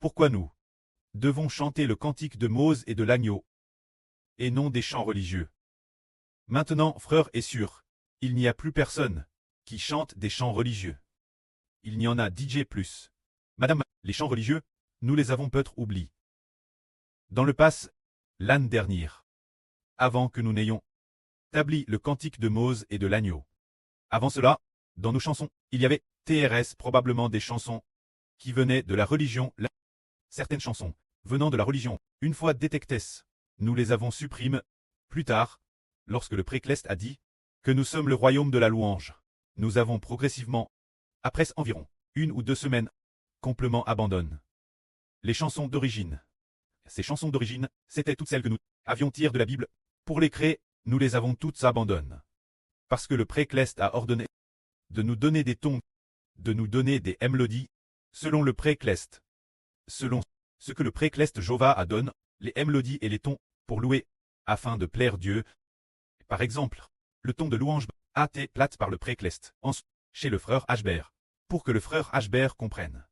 Pourquoi nous devons chanter le cantique de Mose et de l'agneau, et non des chants religieux? Maintenant, frères et sœurs, il n'y a plus personne qui chante des chants religieux. Il n'y en a DJ plus. Madame, les chants religieux, nous les avons peut-être oubliés. Dans le pass, l'année dernière, avant que nous n'ayons établi le cantique de Mose et de l'agneau. Avant cela, dans nos chansons, il y avait TRS probablement des chansons qui venaient de la religion. Certaines chansons venant de la religion, une fois détectées, nous les avons supprimées. Plus tard, lorsque le précleste a dit que nous sommes le royaume de la louange, nous avons progressivement, après environ 1 ou 2 semaines, complètement abandonné les chansons d'origine. Ces chansons d'origine, c'étaient toutes celles que nous avions tirées de la Bible. Pour les créer, nous les avons toutes abandonnées. Parce que le précleste a ordonné de nous donner des tons, de nous donner des mélodies, selon le précleste. Selon ce que le précleste Jova a donné, les mélodies et les tons, pour louer, afin de plaire Dieu. Par exemple, le ton de louange a été plate par le précleste, ensuite, chez le frère Ashbert, pour que le frère Ashbert comprenne.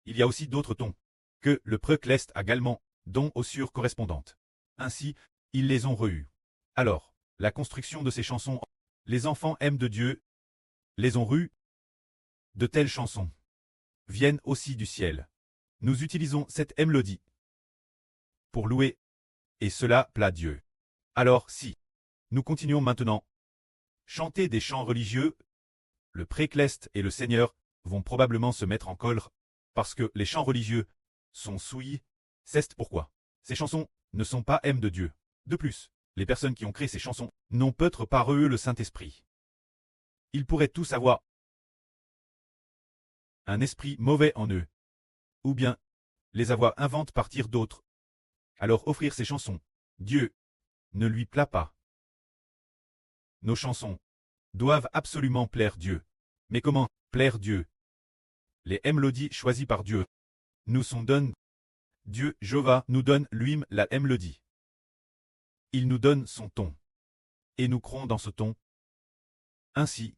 Il y a aussi d'autres tons, que le précleste a également, dont aux sûres correspondantes. Ainsi, ils les ont reus. Alors, la construction de ces chansons, les enfants aiment de Dieu, les ont reus. De telles chansons viennent aussi du ciel. Nous utilisons cette mélodie pour louer, et cela plaît Dieu. Alors si nous continuons maintenant, chanter des chants religieux, le précleste et le Seigneur vont probablement se mettre en colère, parce que les chants religieux sont souillés. C'est pourquoi ces chansons ne sont pas aimes de Dieu. De plus, les personnes qui ont créé ces chansons n'ont peut-être pas reçu le Saint-Esprit. Ils pourraient tous avoir un esprit mauvais en eux, ou bien les avoir inventés partir d'autres. Alors offrir ces chansons, Dieu ne lui plaît pas. Nos chansons doivent absolument plaire Dieu. Mais comment plaire Dieu? Les mélodies choisies par Dieu nous sont données. Dieu, Jéhovah, nous donne lui-même la mélodie. Il nous donne son ton. Et nous croyons dans ce ton. Ainsi,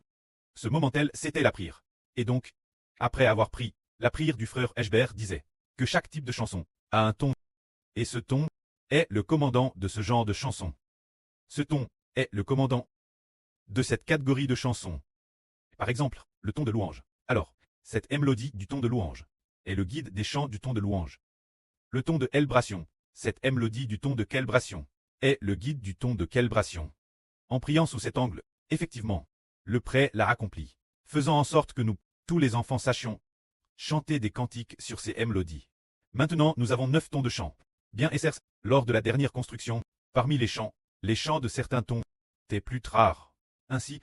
ce moment tel, c'était la prière. Et donc, après avoir pris, la prière du frère Ashbert disait que chaque type de chanson a un ton. Et ce ton est le commandant de ce genre de chanson. Ce ton est le commandant de cette catégorie de chansons. Par exemple, le ton de louange. Alors, cette mélodie du ton de louange est le guide des chants du ton de louange. Le ton de célébration, cette mélodie du ton de célébration, est le guide du ton de célébration. En priant sous cet angle, effectivement, le prêtre l'a accompli, faisant en sorte que nous, tous les enfants, sachions chanter des cantiques sur ces mélodies. Maintenant, nous avons 9 tons de chant. Bien SRC, lors de la dernière construction, parmi les chants de certains tons étaient plus rares. Ainsi,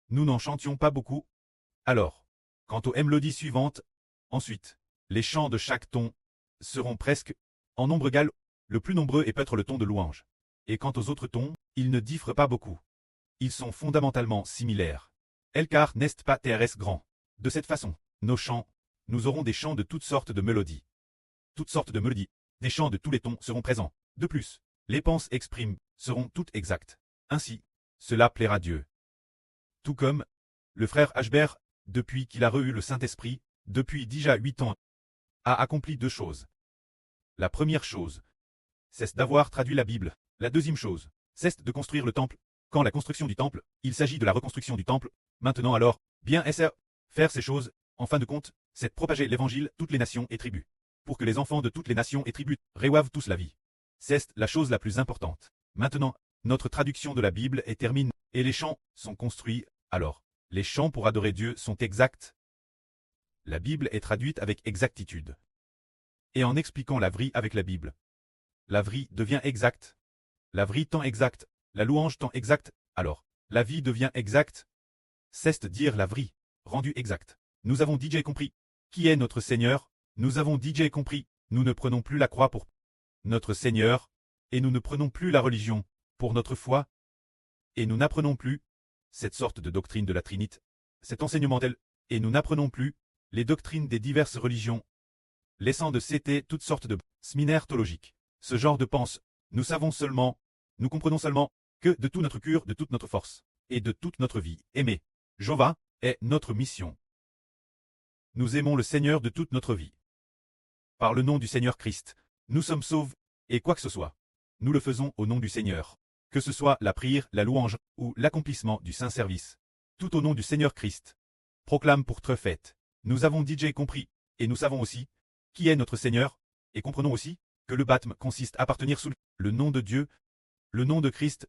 nous n'en chantions pas beaucoup. Alors, quant aux mélodies suivantes, ensuite, les chants de chaque ton seront presque, en nombre égal, le plus nombreux est peut-être le ton de louange. Et quant aux autres tons, ils ne diffèrent pas beaucoup. Ils sont fondamentalement similaires. Car n'est pas TRS grand. De cette façon, nos chants, nous aurons des chants de toutes sortes de mélodies. Toutes sortes de mélodies, des chants de tous les tons seront présents. De plus, les penses exprimes seront toutes exactes. Ainsi, cela plaira Dieu. Tout comme le frère Ashbert, depuis qu'il a reçu le Saint-Esprit, depuis déjà 8 ans, a accompli 2 choses. La première chose, c'est d'avoir traduit la Bible. La deuxième chose, c'est de construire le temple. Quand la construction du temple, il s'agit de la reconstruction du temple. Maintenant alors, bien faire ces choses, en fin de compte, c'est propager l'évangile toutes les nations et tribus. Pour que les enfants de toutes les nations et tribus reçoivent tous la vie. C'est la chose la plus importante. Maintenant, notre traduction de la Bible est terminée, et les chants sont construits. Alors, les chants pour adorer Dieu sont exacts. La Bible est traduite avec exactitude. Et en expliquant la vie avec la Bible, la vie devient exacte. La vie tant exacte, la louange tant exacte, alors, la vie devient exacte. C'est dire la vie, rendue exacte. Nous avons DJ compris. Qui est notre Seigneur? Nous avons DJ compris. Nous ne prenons plus la croix pour notre Seigneur, et nous ne prenons plus la religion pour notre foi, et nous n'apprenons plus cette sorte de doctrine de la Trinité, cet enseignement tel, et nous n'apprenons plus les doctrines des diverses religions, laissant de citer toutes sortes de séminaires théologiques. Ce genre de pense, nous comprenons seulement que de tout notre cœur, de toute notre force, et de toute notre vie, aimer Jéhovah est notre mission. Nous aimons le Seigneur de toute notre vie. par le nom du Seigneur Christ, nous sommes sauvés, et quoi que ce soit, nous le faisons au nom du Seigneur. Que ce soit la prière, la louange, ou l'accomplissement du saint service. Tout au nom du Seigneur Christ. Proclame pour fête. Nous avons DJ compris, et nous savons aussi, qui est notre Seigneur, et comprenons aussi, que le baptême consiste à appartenir sous le nom de Dieu, le nom de Christ,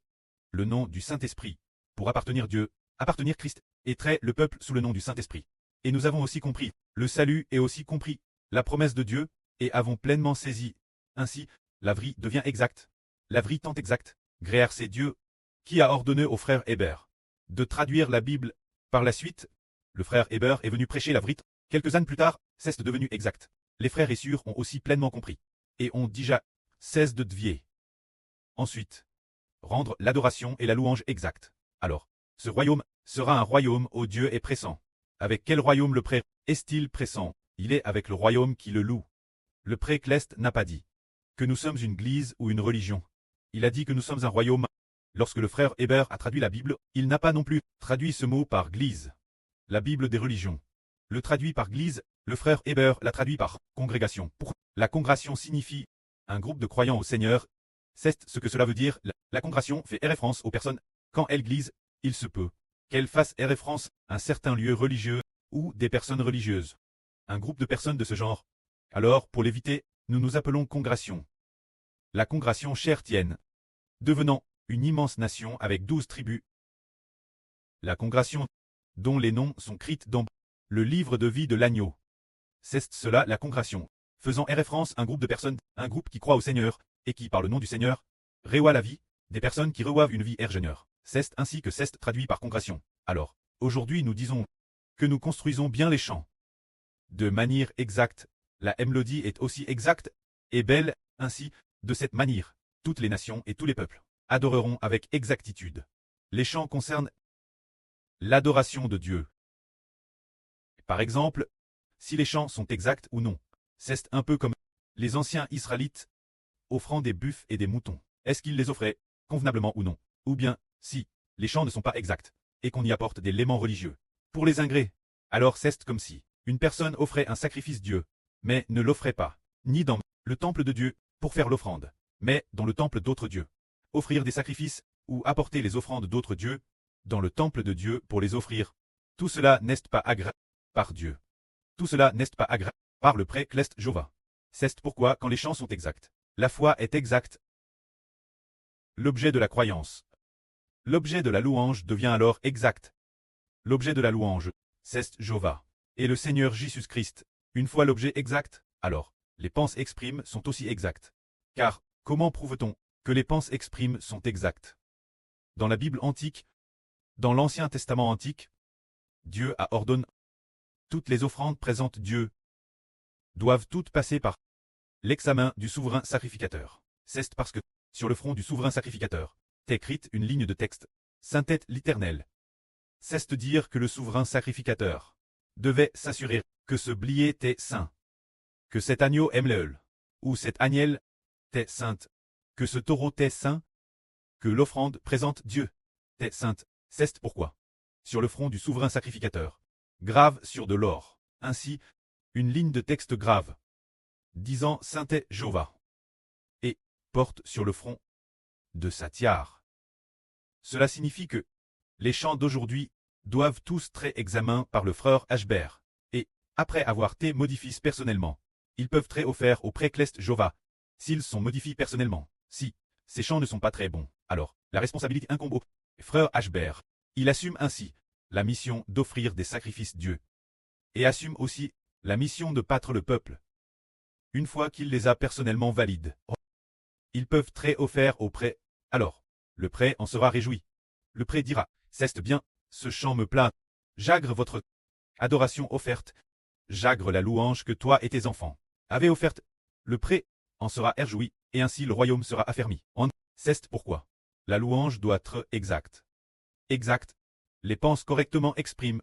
le nom du Saint-Esprit. Pour appartenir Dieu, appartenir Christ, et trait le peuple sous le nom du Saint-Esprit. Et nous avons aussi compris, le salut est aussi compris, la promesse de Dieu, et avons pleinement saisi. Ainsi, la vie devient exacte. La vie tant exacte. Gréer c'est Dieu, qui a ordonné au frère Hébert de traduire la Bible. Par la suite, le frère Hébert est venu prêcher la vrite. Quelques années plus tard, c'est devenu exact. Les frères et sœurs ont aussi pleinement compris. Et ont déjà cesse de devier. Ensuite, rendre l'adoration et la louange exacte. Alors, ce royaume sera un royaume où Dieu est pressant. Avec quel royaume le prêtre est-il pressant? Il est avec le royaume qui le loue. Le prêtre n'a pas dit que nous sommes une église ou une religion. Il a dit que nous sommes un royaume. Lorsque le frère Hébert a traduit la Bible, il n'a pas non plus traduit ce mot par glise. La Bible des religions. Le traduit par glise, le frère Hébert l'a traduit par congrégation. Pour la congrégation signifie un groupe de croyants au Seigneur. C'est ce que cela veut dire. La congrégation fait référence aux personnes. Quand elle glise, il se peut qu'elle fasse référence à un certain lieu religieux ou des personnes religieuses. Un groupe de personnes de ce genre. Alors, pour l'éviter, nous nous appelons congrégation. La congrégation chrétienne, devenant une immense nation avec 12 tribus. La congrégation, dont les noms sont écrits dans le livre de vie de l'agneau. C'est cela la congrégation, faisant référence à un groupe de personnes, un groupe qui croit au Seigneur, et qui, par le nom du Seigneur, reçoit la vie, des personnes qui reçoivent une vie ingénieure. C'est ainsi que c'est traduit par congrégation. Alors, aujourd'hui nous disons que nous construisons bien les champs. De manière exacte, la mélodie est aussi exacte et belle, ainsi, de cette manière, toutes les nations et tous les peuples adoreront avec exactitude. Les chants concernent l'adoration de Dieu. Par exemple, si les chants sont exacts ou non. C'est un peu comme les anciens Israélites offrant des buffles et des moutons. Est-ce qu'ils les offraient convenablement ou non? Ou bien, si les chants ne sont pas exacts et qu'on y apporte des éléments religieux pour les ingrés, alors c'est comme si une personne offrait un sacrifice Dieu, mais ne l'offrait pas, ni dans le temple de Dieu pour faire l'offrande, mais dans le temple d'autres dieux. Offrir des sacrifices ou apporter les offrandes d'autres dieux dans le temple de Dieu pour les offrir. Tout cela n'est pas agréé par Dieu. Tout cela n'est pas agréé par le prêtre Jéhovah. C'est pourquoi quand les chants sont exacts, la foi est exacte. L'objet de la croyance. L'objet de la louange devient alors exact. L'objet de la louange, c'est Jéhovah. Et le Seigneur Jésus-Christ. Une fois l'objet exact, alors, les pensées exprimes sont aussi exactes. Car, comment prouve-t-on que les pensées exprimes sont exactes? Dans la Bible antique, dans l'Ancien Testament antique, Dieu a ordonné toutes les offrandes présentes Dieu doivent toutes passer par l'examen du souverain sacrificateur. C'est parce que, sur le front du souverain sacrificateur, est écrite une ligne de texte, Sainte l'Éternel. C'est dire que le souverain sacrificateur devait s'assurer que ce blier était saint, que cet agneau aime ou cet agnelle est sainte, que ce taureau est saint, que l'offrande présente Dieu est sainte. C'est pourquoi, sur le front du souverain sacrificateur, grave sur de l'or, ainsi, une ligne de texte grave, disant Saint est Jéhovah, et porte sur le front de sa tiare. Cela signifie que les chants d'aujourd'hui doivent tous être examinés par le frère Hébert, et, après avoir été modifiés personnellement, ils peuvent être offerts au prêtre Jéhovah, s'ils sont modifiés personnellement. Si ces chants ne sont pas très bons, alors la responsabilité incombe au frère Hébert. Il assume ainsi la mission d'offrir des sacrifices Dieu, et assume aussi la mission de battre le peuple. Une fois qu'il les a personnellement valides, ils peuvent être offerts au prêtre. Alors, le prêtre en sera réjoui. Le prêtre dira, c'est bien, ce chant me plaît. J'agre votre adoration offerte. J'agre la louange que toi et tes enfants avez offerte. Le prêtre en sera réjoui, et ainsi le royaume sera affermi. C'est pourquoi la louange doit être exacte. Exact. Les pensées correctement expriment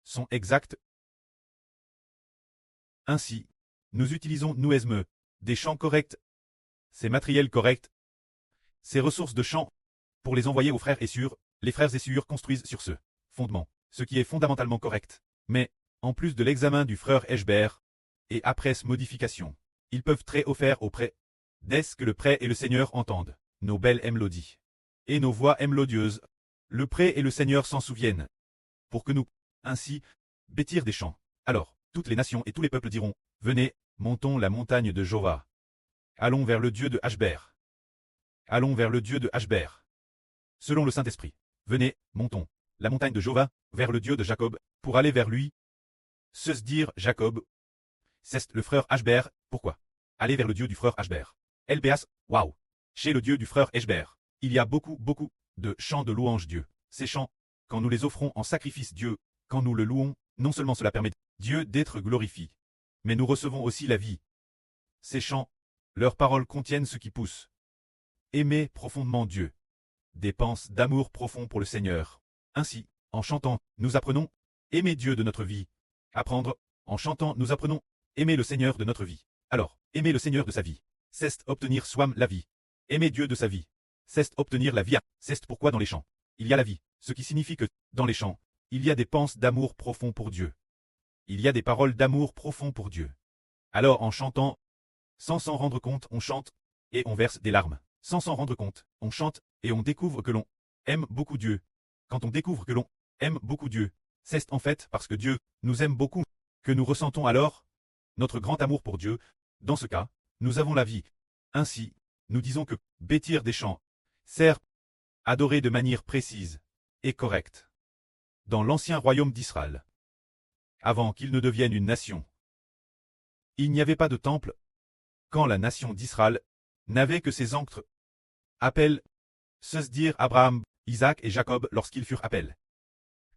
sont exactes. Ainsi, nous utilisons nous-mêmes des chants corrects, ces matériels corrects, ces ressources de chants, pour les envoyer aux frères et sœurs. Les frères et sœurs construisent sur ce fondement, ce qui est fondamentalement correct. Mais, en plus de l'examen du frère Hébert, et après modification. Ils peuvent très offert au prêt. Dès que le prêt et le Seigneur entendent nos belles mélodies et nos voix mélodieuses, le prêt et le Seigneur s'en souviennent, pour que nous, ainsi, bâtir des champs. Alors, toutes les nations et tous les peuples diront, venez, montons la montagne de Jova. Allons vers le Dieu de Hashber. Allons vers le Dieu de Hashber. Selon le Saint-Esprit, venez, montons la montagne de Jova, vers le Dieu de Jacob, pour aller vers lui. Se dire Jacob. C'est le frère Hashber, pourquoi? Aller vers le Dieu du frère Hashber. LBS, waouh. Chez le Dieu du frère Hashber, il y a beaucoup de chants de louange Dieu. Ces chants, quand nous les offrons en sacrifice Dieu, quand nous le louons, non seulement cela permet Dieu d'être glorifié, mais nous recevons aussi la vie. Ces chants, leurs paroles contiennent ce qui pousse. Aimer profondément Dieu. Des pensées d'amour profond pour le Seigneur. Ainsi, en chantant, nous apprenons, aimer Dieu de notre vie. Apprendre, en chantant, nous apprenons, aimer le Seigneur de notre vie. Alors, aimer le Seigneur de sa vie, c'est obtenir soi la vie. Aimer Dieu de sa vie, c'est obtenir la vie. C'est pourquoi dans les chants, il y a la vie, ce qui signifie que, dans les chants, il y a des pensées d'amour profond pour Dieu. Il y a des paroles d'amour profond pour Dieu. Alors en chantant, sans s'en rendre compte, on chante, et on verse des larmes. Sans s'en rendre compte, on chante, et on découvre que l'on aime beaucoup Dieu. Quand on découvre que l'on aime beaucoup Dieu, c'est en fait parce que Dieu nous aime beaucoup, que nous ressentons alors notre grand amour pour Dieu. Dans ce cas, nous avons la vie. Ainsi, nous disons que bâtir des chants sert adorer de manière précise et correcte. Dans l'ancien royaume d'Israël, avant qu'il ne devienne une nation, il n'y avait pas de temple. Quand la nation d'Israël n'avait que ses ancres, appels, se dire Abraham, Isaac et Jacob lorsqu'ils furent appelés.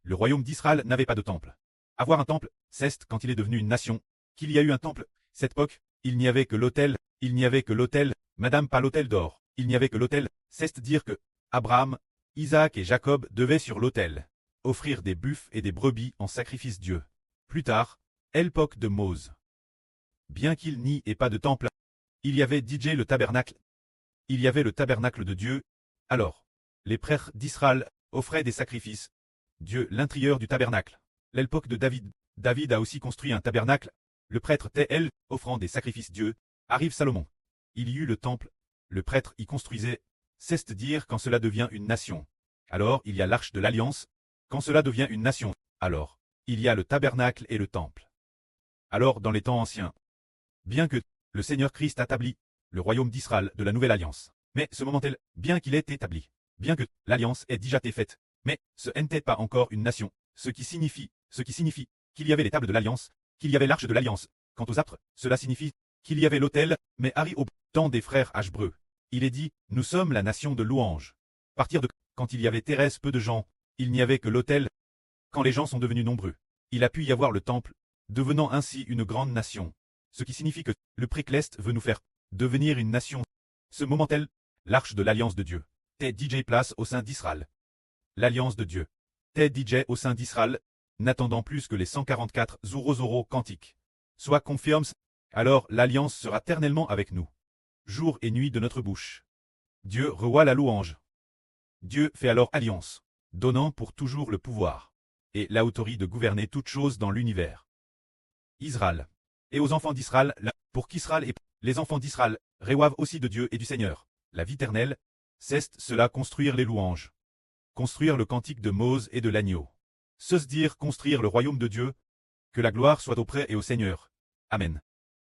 Le royaume d'Israël n'avait pas de temple. Avoir un temple, c'est quand il est devenu une nation, qu'il y a eu un temple. Cette époque, il n'y avait que l'autel, madame pas l'autel d'or, il n'y avait que l'autel, c'est dire que Abraham, Isaac et Jacob devaient sur l'autel offrir des buffles et des brebis en sacrifice Dieu. Plus tard, l'époque de Mose. Bien qu'il n'y ait pas de temple, il y avait DJ le tabernacle. Il y avait le tabernacle de Dieu. Alors, les prêtres d'Israël offraient des sacrifices. Dieu l'intérieur du tabernacle. L'époque de David. David a aussi construit un tabernacle. Le prêtre T.L. offrant des sacrifices Dieu. Arrive Salomon. Il y eut le temple. Le prêtre y construisait. C'est-à-dire quand cela devient une nation. Alors il y a l'arche de l'alliance. Quand cela devient une nation, alors il y a le tabernacle et le temple. Alors dans les temps anciens, bien que le Seigneur Christ établit le royaume d'Israël de la nouvelle alliance, mais ce moment-là, bien qu'il ait établi, bien que l'alliance ait déjà été faite, mais ce n'était pas encore une nation, ce qui signifie qu'il y avait les tables de l'alliance, qu'il y avait l'arche de l'alliance. Quant aux aptres, cela signifie qu'il y avait l'autel, mais Harry au temps des frères Hébreux, il est dit, nous sommes la nation de louange. Partir de quand il y avait Thérèse peu de gens, il n'y avait que l'autel. Quand les gens sont devenus nombreux, il a pu y avoir le temple, devenant ainsi une grande nation. Ce qui signifie que le précleste veut nous faire devenir une nation. Ce moment-là, l'arche de l'alliance de Dieu, t'es DJ place au sein d'Israël. L'alliance de Dieu, t'es DJ au sein d'Israël, n'attendant plus que les 144 Zoro cantiques. Soit confirme, alors l'alliance sera éternellement avec nous. Jour et nuit de notre bouche. Dieu revoit la louange. Dieu fait alors alliance, donnant pour toujours le pouvoir et l'autorité de gouverner toutes choses dans l'univers. Israël. Et aux enfants d'Israël, pour qu'Israël et les enfants d'Israël reçoivent aussi de Dieu et du Seigneur, la vie éternelle, c'est cela construire les louanges. Construire le cantique de Mose et de l'agneau. Se dire construire le royaume de Dieu, que la gloire soit auprès et au Seigneur. Amen.